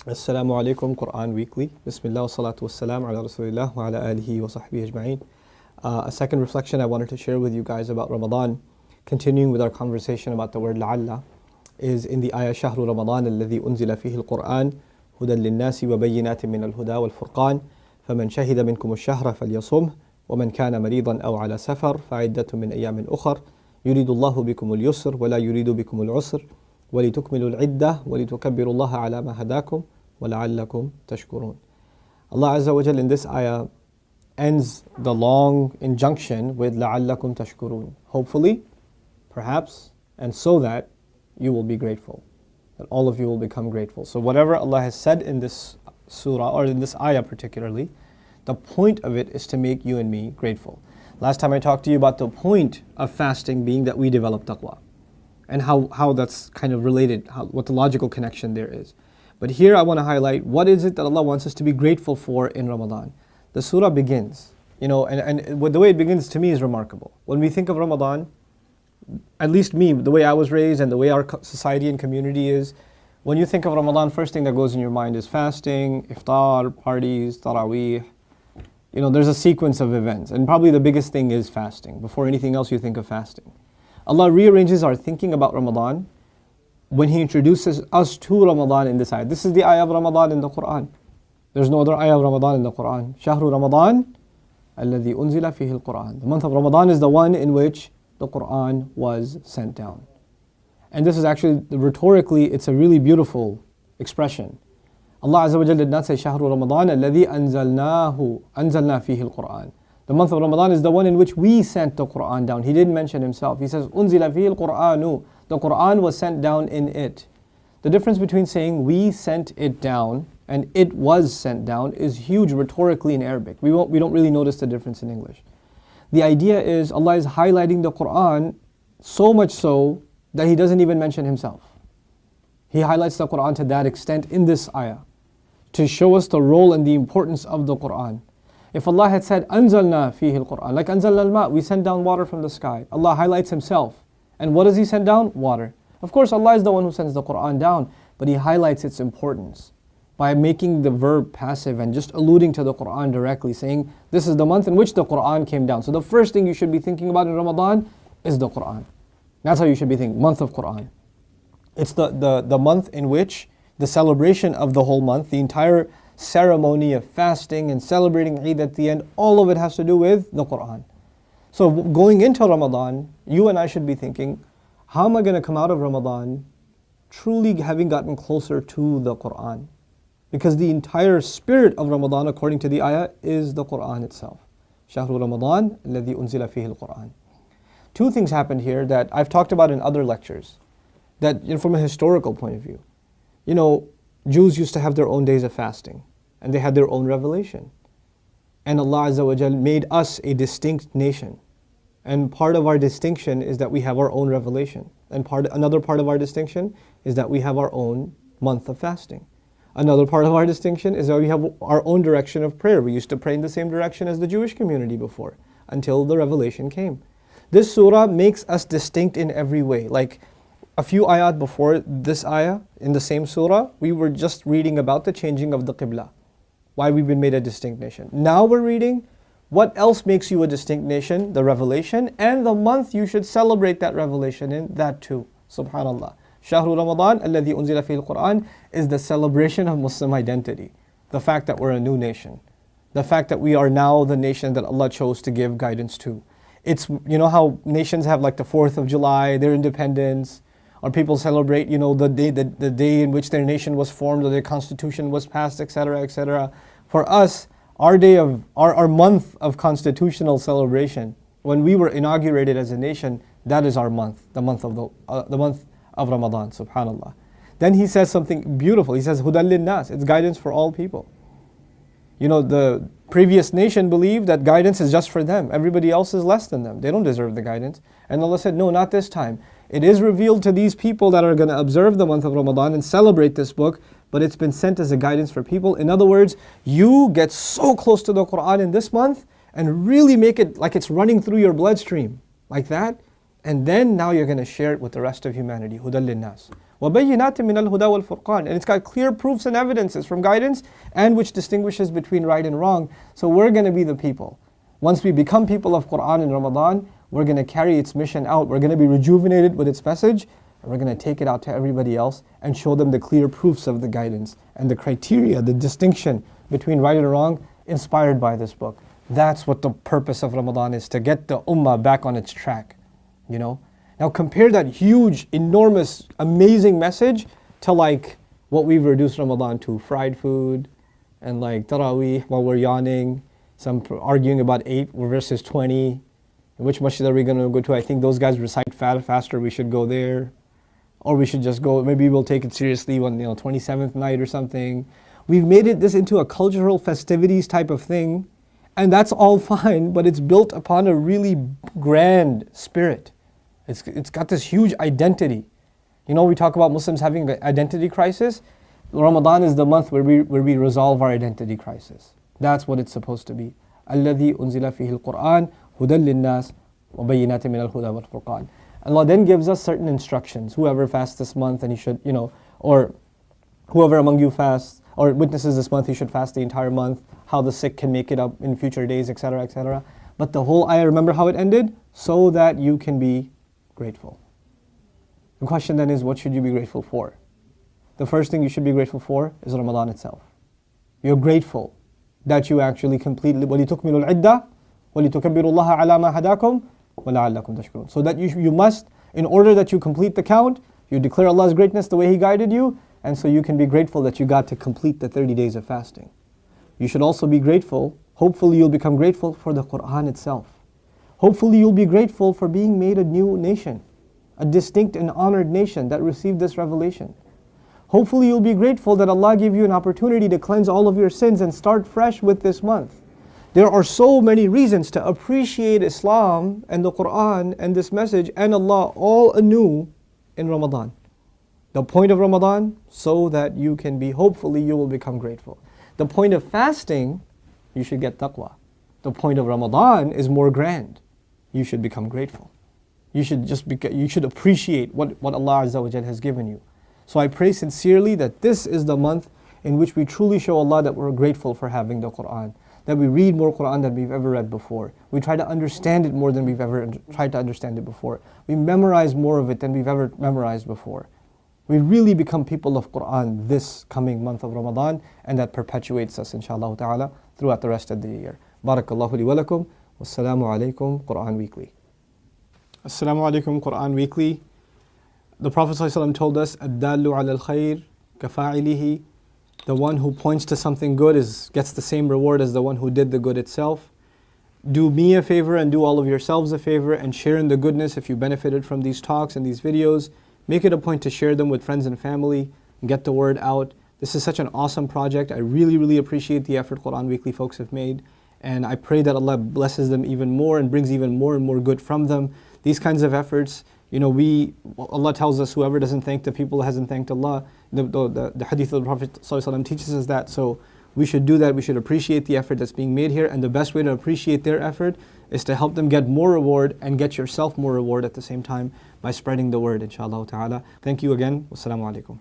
Assalamu alaikum, Quran Weekly. Bismillah wa salatu wa salam ala Rasulillah wa ala alihi wa sahbihi ajma'in. A second reflection I wanted to share with you guys about Ramadan, continuing with our conversation about the word la'alla, is in the ayah شهر رمضان الذي أنزل فيه القرآن هدى للناس وبينات من الهدى والفرقان فمن شهد منكم الشهر فليصمه ومن كان مريضا أو على سفر فعدة من أيام أخر يريد الله بكم اليسر ولا يريد بكم العسر ولتكملوا العدة ولتكبروا الله على ما هداكم وَلَعَلَّكُمْ تَشْكُرُونَ. Allah Azza wa Jal in this ayah ends the long injunction with لَعَلَّكُمْ تَشْكُرُونَ. Hopefully, perhaps, and so that you will be grateful. That all of you will become grateful. So whatever Allah has said in this surah, or in this ayah particularly, the point of it is to make you and me grateful. Last time I talked to you about the point of fasting being that we develop taqwa. And how that's kind of related, what the logical connection there is. But here I want to highlight what is it that Allah wants us to be grateful for in Ramadan. The surah begins, and the way it begins to me is remarkable. When we think of Ramadan, at least me, the way I was raised and the way our society and community is, when you think of Ramadan, first thing that goes in your mind is fasting, iftar, parties, taraweeh. There's a sequence of events, and probably the biggest thing is fasting. Before anything else, you think of fasting. Allah rearranges our thinking about Ramadan when He introduces us to Ramadan in this ayah. This is the ayah of Ramadan in the Qur'an. There's no other ayah of Ramadan in the Qur'an. شهر رمضان الذي أنزل فيه القرآن. The month of Ramadan is the one in which the Qur'an was sent down. And this is actually, rhetorically, it's a really beautiful expression. Allah Azza wa Jalla did not say شهر رمضان الذي أنزلنا فيه القرآن. The month of Ramadan is the one in which we sent the Qur'an down. He didn't mention Himself. He says أنزل فيه القرآن. The Qur'an was sent down in it. The difference between saying we sent it down and it was sent down is huge rhetorically in Arabic. We don't really notice the difference in English. The idea is Allah is highlighting the Qur'an so much so that He doesn't even mention Himself. He highlights the Qur'an to that extent in this ayah to show us the role and the importance of the Qur'an. If Allah had said أنزلنا فيه القرآن, like أنزلنا الماء, we sent down water from the sky. Allah highlights Himself. And what does He send down? Water. Of course, Allah is the one who sends the Qur'an down, but He highlights its importance by making the verb passive and just alluding to the Qur'an directly, saying this is the month in which the Qur'an came down. So the first thing you should be thinking about in Ramadan is the Qur'an. That's how you should be thinking, month of Qur'an. It's the month in which the celebration of the whole month, the entire ceremony of fasting and celebrating Eid at the end, all of it has to do with the Qur'an. So going into Ramadan, you and I should be thinking, how am I going to come out of Ramadan truly having gotten closer to the Qur'an? Because the entire spirit of Ramadan, according to the ayah, is the Qur'an itself. شهر رمضان الذي أنزل فيه القرآن. Two things happened here that I've talked about in other lectures, that from a historical point of view. Jews used to have their own days of fasting, and they had their own revelation. And Allah Azza wa Jal made us a distinct nation. And part of our distinction is that we have our own revelation. And another part of our distinction is that we have our own month of fasting. Another part of our distinction is that we have our own direction of prayer. We used to pray in the same direction as the Jewish community before, until the revelation came. This surah makes us distinct in every way. Like a few ayat before this ayah, in the same surah, we were just reading about the changing of the qibla. Why we've been made a distinct nation. Now we're reading what else makes you a distinct nation, the revelation, and the month you should celebrate that revelation in, that too. Subhanallah. شهر رمضان الذي أنزل فيه القرآن is the celebration of Muslim identity. The fact that we're a new nation. The fact that we are now the nation that Allah chose to give guidance to. It's, how nations have like the 4th of July, their independence, or people celebrate, the day in which their nation was formed or their constitution was passed, etc., etc. For us, our day of our month of constitutional celebration, when we were inaugurated as a nation, that is our month, the month of Ramadan. Subhanallah. Then He says something beautiful. He says, "Hudan lin-nas." It's guidance for all people. The previous nation believed that guidance is just for them. Everybody else is less than them. They don't deserve the guidance. And Allah said, no, not this time. It is revealed to these people that are going to observe the month of Ramadan and celebrate this book, but it's been sent as a guidance for people. In other words, you get so close to the Qur'an in this month and really make it like it's running through your bloodstream, like that. And then now you're going to share it with the rest of humanity. هُدًى لِلنَّاسِ وَبَيِّنَاتٍ مِّنَ الْهُدَى وَالْفُرْقَانِ. And it's got clear proofs and evidences from guidance and which distinguishes between right and wrong. So we're going to be the people. Once we become people of Qur'an in Ramadan, we're going to carry its mission out. We're going to be rejuvenated with its message, and we're going to take it out to everybody else and show them the clear proofs of the guidance and the criteria, the distinction between right and wrong inspired by this book. That's what the purpose of Ramadan is, to get the ummah back on its track. You know? Now compare that huge, enormous, amazing message to like what we've reduced Ramadan to. Fried food and like Taraweeh while we're yawning. Some arguing about 8 versus 20. Which masjid are we going to go to? I think those guys recite faster, we should go there. Or we should just go, maybe we'll take it seriously on 27th night or something. We've made this into a cultural festivities type of thing. And that's all fine, but it's built upon a really grand spirit. It's got this huge identity. You know, we talk about Muslims having an identity crisis. Ramadan is the month where we resolve our identity crisis. That's what it's supposed to be. الَّذِي أُنزِلَ فِيهِ الْقُرْآنِ هُدًى لِلنَّاسِ وَبَيِّنَاتٍ مِّنَ الْهُدَى وَالْفُرْقَانِ. Allah then gives us certain instructions. Whoever fasts this month, and he should, or whoever among you fasts, or witnesses this month, he should fast the entire month. How the sick can make it up in future days, etc., etc. But the whole ayah, remember how it ended? So that you can be grateful. The question then is, what should you be grateful for? The first thing you should be grateful for is Ramadan itself. You're grateful that you actually completely وَلِتُكْمِلُوا الْعِدَّةِ وَلِتُكَبِّرُوا اللَّهَ عَلَى مَا هَدَاكُمْ وَلَعَلَّكُمْ تَشْكُرُونَ. So that you must, in order that you complete the count, you declare Allah's greatness the way He guided you, and so you can be grateful that you got to complete the 30 days of fasting. You should also be grateful, hopefully you'll become grateful for the Qur'an itself. Hopefully you'll be grateful for being made a new nation, a distinct and honored nation that received this revelation. Hopefully you'll be grateful that Allah gave you an opportunity to cleanse all of your sins and start fresh with this month. There are so many reasons to appreciate Islam and the Qur'an and this message and Allah all anew in Ramadan. The point of Ramadan, so that you can be, hopefully you will become grateful. The point of fasting, you should get taqwa. The point of Ramadan is more grand. You should become grateful. You should appreciate what Allah Azza wa Jal has given you. So I pray sincerely that this is the month in which we truly show Allah that we're grateful for having the Qur'an. That we read more Qur'an than we've ever read before. We try to understand it more than we've ever tried to understand it before. We memorize more of it than we've ever memorized before. We really become people of Qur'an this coming month of Ramadan, and that perpetuates us inshaAllah ta'ala throughout the rest of the year. Barakallahu li wa lakum. Wassalamu alaikum. Qur'an Weekly. Assalamu alaikum. Qur'an Weekly. The Prophet ﷺ told us, "Ad-dallu ala al-khayr kafa'ilihi." The one who points to something good gets the same reward as the one who did the good itself. Do me a favor and do all of yourselves a favor and share in the goodness if you benefited from these talks and these videos. Make it a point to share them with friends and family and get the word out. This is such an awesome project. I really, really appreciate the effort Qur'an Weekly folks have made. And I pray that Allah blesses them even more and brings even more and more good from them. These kinds of efforts, Allah tells us whoever doesn't thank the people hasn't thanked Allah. The hadith of the Prophet ﷺ teaches us that. So we should do that. We should appreciate the effort that's being made here. And the best way to appreciate their effort is to help them get more reward and get yourself more reward at the same time by spreading the word, inshaAllah ta'ala. Thank you again. Wassalamu alaikum.